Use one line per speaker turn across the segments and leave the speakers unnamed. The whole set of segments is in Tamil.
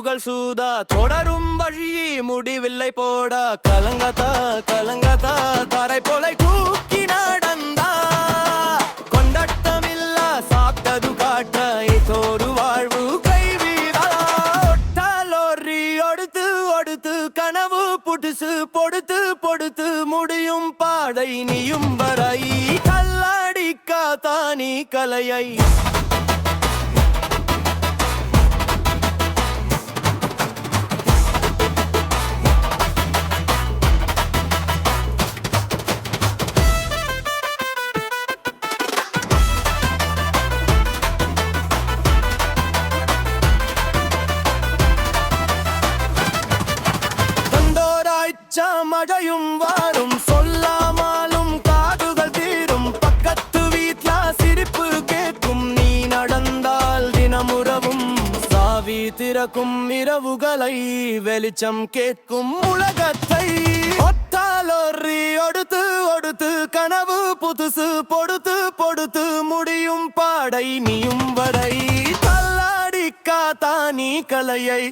கனவுகள் சூதா தொடரும் வழியே முடிவில்லை போடா கலங்கதா கலங்கதா தரை போலை தூக்கி நடந்தா கொண்டாட்டமில்லா சாப்பிட்டது காட்ட தோறு வாழ்வு கைவீடா ஒட்டாலோரி ஒடுத்து ஒடுத்து கனவு புதுசு பொடுத்து பொடுத்து முடியும் பாடை நீயும் வரை கல்லாடிக்கா தானி கலையை மழையும் வாரும் சொல்லாமலும் காதுகள் தீரும் பக்கத்து வீட்ல சிரிப்பு கேட்கும் நீ நடந்தால் தினமுறவும் சாவி திறக்கும் இரவுகளை வெளிச்சம் கேட்கும் உலகத்தை ஒத்தாலொறி ஒடுத்து ஒடுத்து கனவு புதுசு பொடுத்து பொடுத்து முடியும் பாடை நீயும் வரை தள்ளாடிக்கா தானி கலையை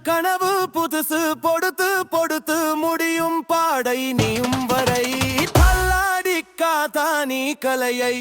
கனவு புதுசு பொடுத்து பொடுத்து முடியும் பாடை நீயும் வரை தள்ளாடிக்கா தானி கலையை